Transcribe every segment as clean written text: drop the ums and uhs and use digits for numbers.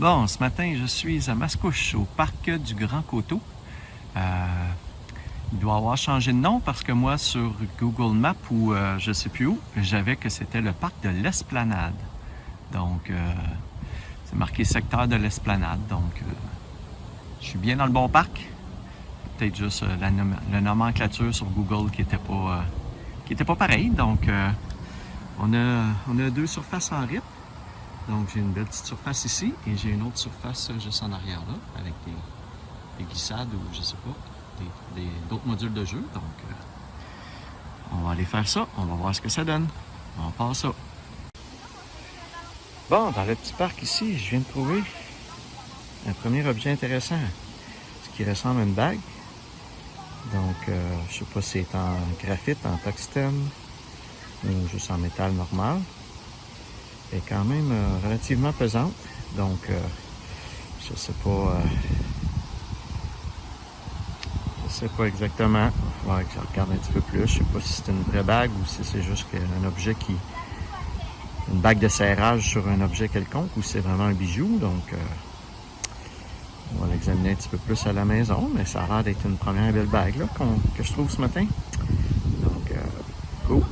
Bon, ce matin, je suis à Mascouche, au parc du Grand Coteau. Il doit avoir changé de nom parce que moi, sur Google Maps ou je sais plus où, j'avais que c'était le parc de l'Esplanade. Donc, c'est marqué secteur de l'Esplanade. Donc, je suis bien dans le bon parc. Peut-être juste la nomenclature sur Google qui était pas pareille. Donc, on a deux surfaces en RIP. Donc, j'ai une belle petite surface ici et j'ai une autre surface juste en arrière là, avec des glissades ou je sais pas, d'autres modules de jeu. Donc, on va aller faire ça. On va voir ce que ça donne. On part ça. Bon, dans le petit parc ici, je viens de trouver un premier objet intéressant. Ce qui ressemble à une bague. Donc, je sais pas si c'est en graphite, en tungstène ou juste en métal normal. Elle est quand même relativement pesante. Donc, je sais pas exactement. Il faudrait que je regarde un petit peu plus. Je sais pas si c'est une vraie bague ou si c'est juste un objet une bague de serrage sur un objet quelconque ou si c'est vraiment un bijou. Donc, on va l'examiner un petit peu plus à la maison. Mais ça a l'air d'être une première belle bague là, que je trouve ce matin. Donc, cool.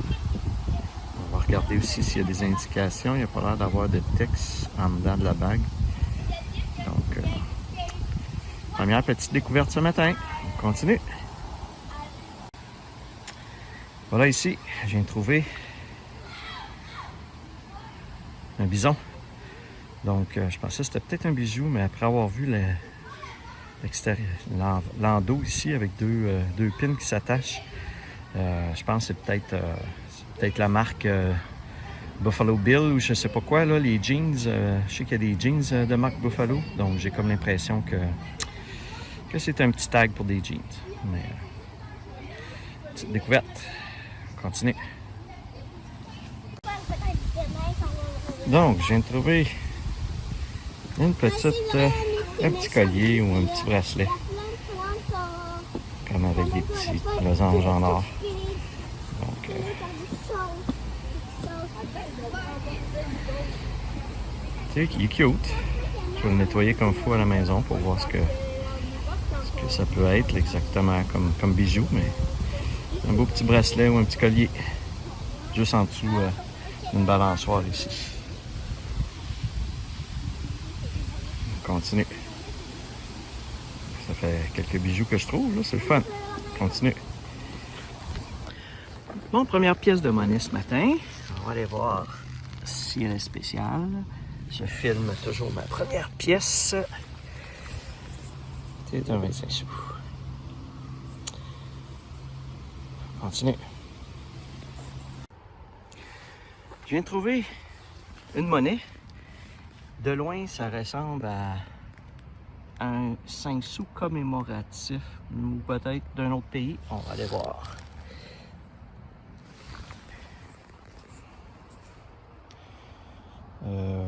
On va regarder aussi s'il y a des indications. Il n'y a pas l'air d'avoir de texte en dedans de la bague. Donc, première petite découverte ce matin. On continue. Voilà ici, je viens de trouver un bison. Donc, je pensais que c'était peut-être un bijou, mais après avoir vu l'extérieur, l'endos ici avec deux pins qui s'attachent, je pense que c'est peut-être la marque Buffalo Bill ou je sais pas quoi, là, les jeans. Je sais qu'il y a des jeans de marque Buffalo, donc j'ai comme l'impression que c'est un petit tag pour des jeans. Mais, petite découverte. On continue. Donc, je viens de trouver un petit collier ou un petit bracelet. Comme avec des petits losanges en or. Donc, tu sais, qui est cute. Je vais le nettoyer comme il faut à la maison pour voir ce que ça peut être exactement comme bijou, mais un beau petit bracelet ou un petit collier. Juste en dessous d'une balançoire ici. On continue. Ça fait quelques bijoux que je trouve, là, c'est le fun. On continue. Bon, première pièce de monnaie ce matin. On va aller voir si elle est spéciale. Je filme toujours ma première pièce. C'est un 25 sous. On continue. Je viens de trouver une monnaie. De loin, ça ressemble à un 5 sous commémoratif ou peut-être d'un autre pays. On va aller voir.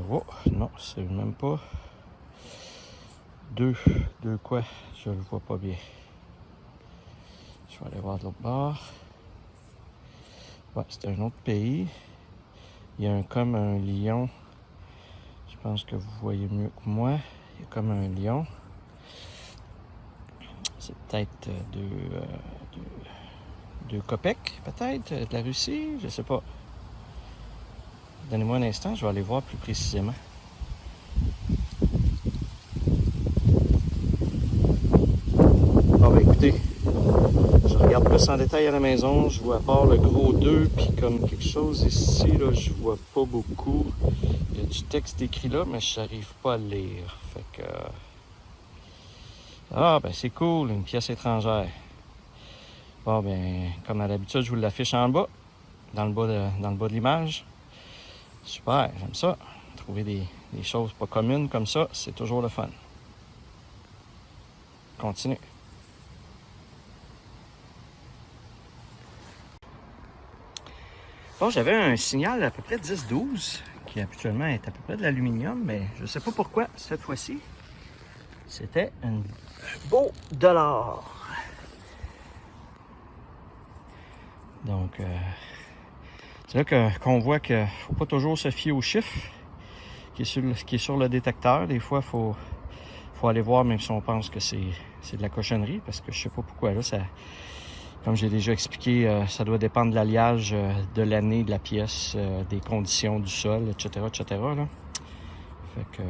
Oh, non, c'est même pas. Deux quoi? Je le vois pas bien. Je vais aller voir de l'autre bord. Ouais, c'est un autre pays. Il y a comme un lion. Je pense que vous voyez mieux que moi. Il y a comme un lion. C'est peut-être deux kopecks, peut-être, de la Russie, je sais pas. Donnez-moi un instant, je vais aller voir plus précisément. Bon, ben écoutez, je regarde plus en détail à la maison. Je vois à part le gros 2, puis comme quelque chose ici, là, je vois pas beaucoup. Il y a du texte écrit là, mais je n'arrive pas à le lire. Fait que... Ah, ben c'est cool, une pièce étrangère. Bon, ben, comme à l'habitude, je vous l'affiche en bas, dans le bas de l'image. Super, j'aime ça. Trouver des choses pas communes comme ça, c'est toujours le fun. Continue. Bon, j'avais un signal à peu près 10-12, qui habituellement est à peu près de l'aluminium, mais je sais pas pourquoi, cette fois-ci, c'était un beau dollar. Donc, c'est là qu'on voit qu'il ne faut pas toujours se fier aux chiffres. qui est sur le détecteur. Des fois, faut aller voir, même si on pense que c'est de la cochonnerie, parce que je sais pas pourquoi là, ça, comme j'ai déjà expliqué, ça doit dépendre de l'alliage, de l'année de la pièce, des conditions du sol, etc., etc. Là. Fait que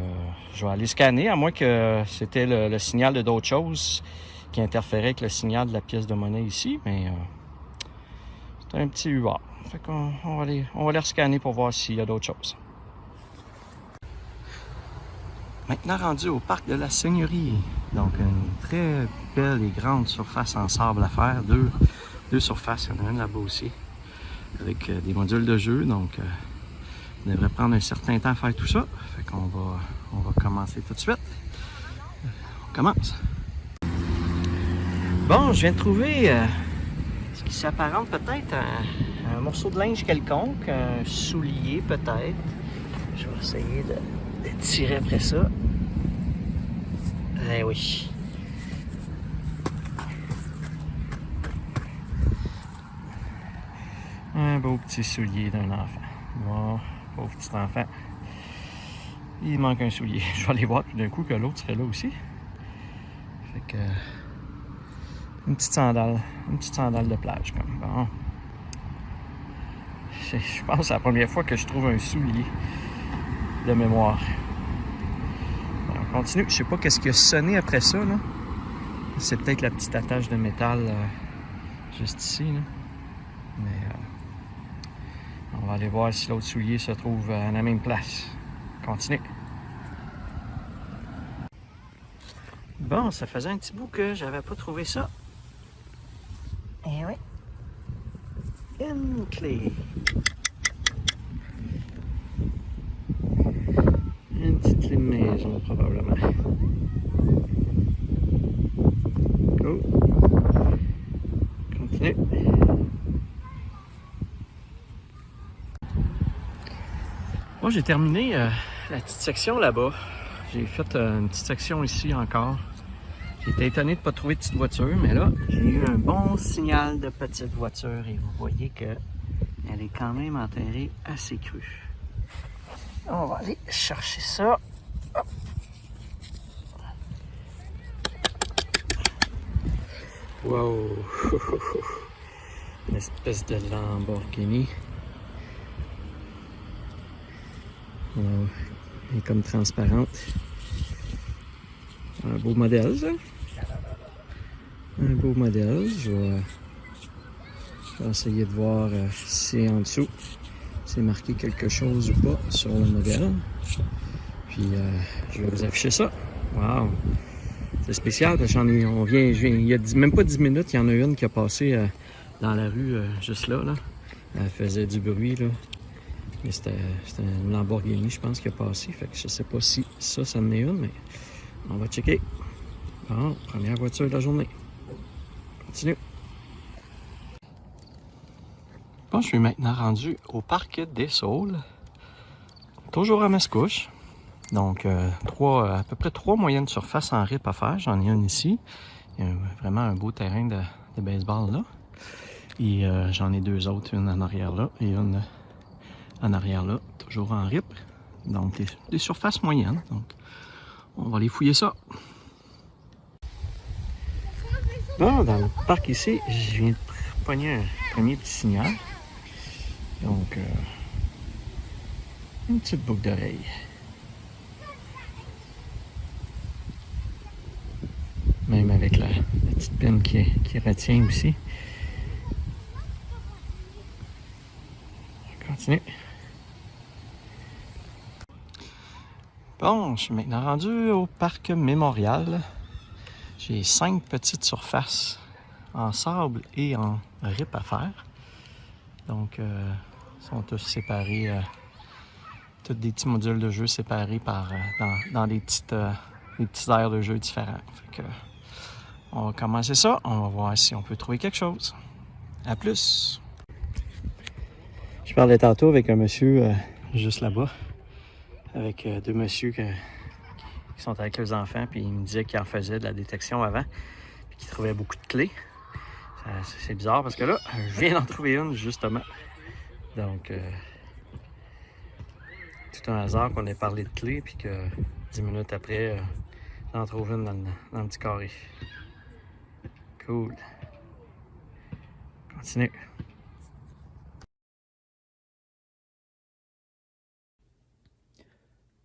je vais aller scanner, à moins que c'était le signal de d'autres choses qui interférait avec le signal de la pièce de monnaie ici, mais c'est un petit UA. Fait qu'on va aller rescanner pour voir s'il y a d'autres choses. Maintenant rendu au parc de la Seigneurie. Donc une très belle et grande surface en sable à faire. Deux surfaces, il y en a une là-bas aussi. Avec des modules de jeu. Donc on devrait prendre un certain temps à faire tout ça. Fait qu'on va commencer tout de suite. On commence. Bon, je viens de trouver ce qui s'apparente peut-être à un morceau de linge quelconque, un soulier peut-être. Je vais essayer de tirer après ça. Eh oui. Un beau petit soulier d'un enfant. Bon, pauvre petit enfant. Il manque un soulier. Je vais aller voir tout d'un coup que l'autre serait là aussi. Fait que une petite sandale de plage comme bon. Je pense que c'est la première fois que je trouve un soulier de mémoire. On continue. Je sais pas qu'est-ce qui a sonné après ça là. C'est peut-être la petite attache de métal juste ici là. Mais on va aller voir si l'autre soulier se trouve à la même place. Continue. Bon, ça faisait un petit bout que j'avais pas trouvé ça. Eh oui. Une clé. Une petite clé de maison, probablement. Go. Continue. Moi, j'ai terminé la petite section là-bas. J'ai fait une petite section ici encore. J'étais étonné de ne pas trouver de petite voiture, mais là, j'ai eu un bon signal de petite voiture et vous voyez qu'elle est quand même enterrée assez crue. On va aller chercher ça. Hop. Wow! Une espèce de Lamborghini. Wow. Elle est comme transparente. Un beau modèle, ça. Un beau modèle. Je vais essayer de voir si en dessous c'est marqué quelque chose ou pas sur le modèle. Puis je vais vous afficher ça. Wow! C'est spécial parce qu'il y a même pas 10 minutes, il y en a une qui a passé dans la rue juste là. Elle faisait du bruit là. Mais c'était une Lamborghini, je pense, qui a passé. Fait que je sais pas si ça en est une, mais on va checker. Bon, première voiture de la journée. Continue. Bon, je suis maintenant rendu au parc des Saules. Toujours à Mascouche. Donc, à peu près 3 moyennes surfaces en RIP à faire. J'en ai une ici. Il y a vraiment un beau terrain de baseball là. Et j'en ai 2 autres, une en arrière là et une en arrière là, toujours en RIP. Donc, des surfaces moyennes. Donc, on va aller fouiller ça. Bon, dans le parc ici, je viens de pogner un premier petit signal. Donc, une petite boucle d'oreille. Même avec la petite pine qui retient aussi. On continue. Bon, je suis maintenant rendu au parc Mémorial. J'ai 5 petites surfaces en sable et en RIP à faire. Donc, ils sont tous séparés, tous des petits modules de jeu séparés dans des petites aires de jeu différents. Fait que, on va commencer ça. On va voir si on peut trouver quelque chose. À plus! Je parlais tantôt avec un monsieur juste là-bas, avec 2 messieurs qui sont avec leurs enfants, puis il me disait qu'ils en faisaient de la détection avant, puis qu'ils trouvaient beaucoup de clés. C'est bizarre parce que là, je viens d'en trouver une justement. Donc, tout un hasard qu'on ait parlé de clés, puis que 10 minutes après, j'en trouve une dans le petit carré. Cool. Continue.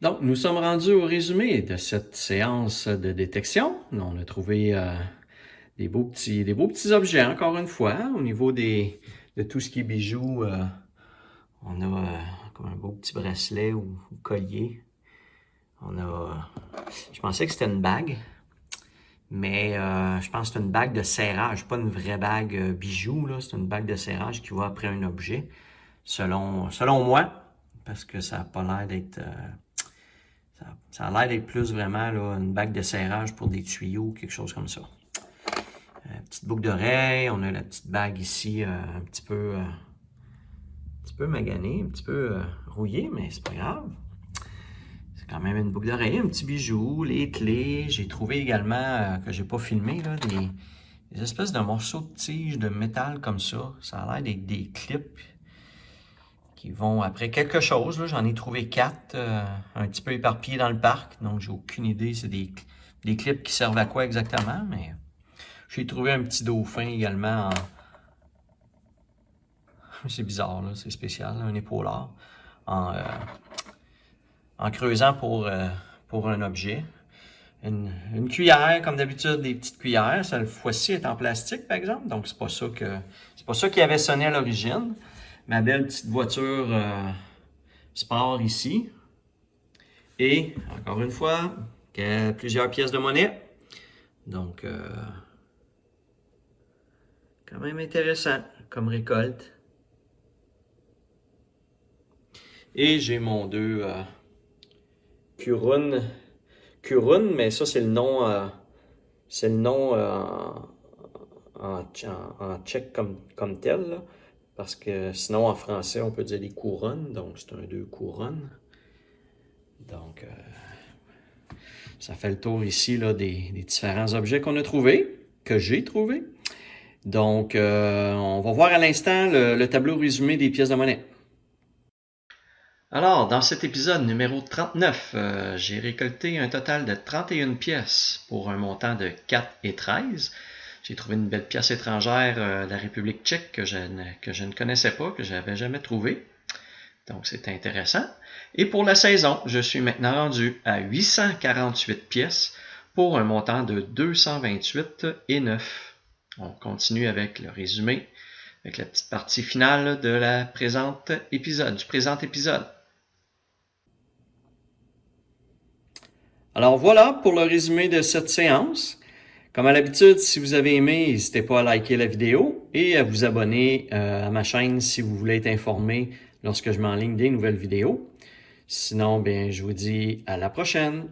Donc, nous sommes rendus au résumé de cette séance de détection. On a trouvé des beaux petits objets, encore une fois, au niveau de tout ce qui est bijoux. On a comme un beau petit bracelet ou collier. Je pensais que c'était une bague, mais je pense que c'est une bague de serrage, pas une vraie bague bijou, là. C'est une bague de serrage qui va après un objet, selon moi, parce que ça a pas l'air d'être... ça a l'air d'être plus vraiment là, une bague de serrage pour des tuyaux, quelque chose comme ça. Petite boucle d'oreille, on a la petite bague ici, un petit peu maganée, un petit peu rouillée, mais c'est pas grave. C'est quand même une boucle d'oreille, un petit bijou, les clés. J'ai trouvé également, que j'ai pas filmé, là, des espèces de morceaux de tige de métal comme ça. Ça a l'air d'être des clips qui vont après quelque chose. J'en ai trouvé 4, un petit peu éparpillés dans le parc, donc j'ai aucune idée c'est des clips qui servent à quoi exactement, mais j'ai trouvé un petit dauphin également c'est bizarre, là, c'est spécial, un épaulard, en creusant pour un objet. Une cuillère, comme d'habitude, des petites cuillères. Cette fois-ci est en plastique, par exemple, donc c'est pas ça qui avait sonné à l'origine. Ma belle petite voiture sport ici. Et, encore une fois, plusieurs pièces de monnaie. Donc, quand même intéressant comme récolte. Et j'ai mon 2 Kurun, mais ça c'est le nom en tchèque comme tel, là. Parce que sinon en français on peut dire des couronnes, donc c'est un 2 couronnes. Donc ça fait le tour ici là, des différents objets qu'on a trouvés, que j'ai trouvés. Donc on va voir à l'instant le tableau résumé des pièces de monnaie. Alors, dans cet épisode numéro 39, j'ai récolté un total de 31 pièces pour un montant de 4,13. J'ai trouvé une belle pièce étrangère de la République tchèque que je ne connaissais pas, que je n'avais jamais trouvée. Donc, c'est intéressant. Et pour la saison, je suis maintenant rendu à 848 pièces pour un montant de 228,9. On continue avec le résumé, avec la petite partie finale de du présent épisode. Alors voilà pour le résumé de cette séance. Comme à l'habitude, si vous avez aimé, n'hésitez pas à liker la vidéo et à vous abonner à ma chaîne si vous voulez être informé lorsque je mets en ligne des nouvelles vidéos. Sinon, bien, je vous dis à la prochaine.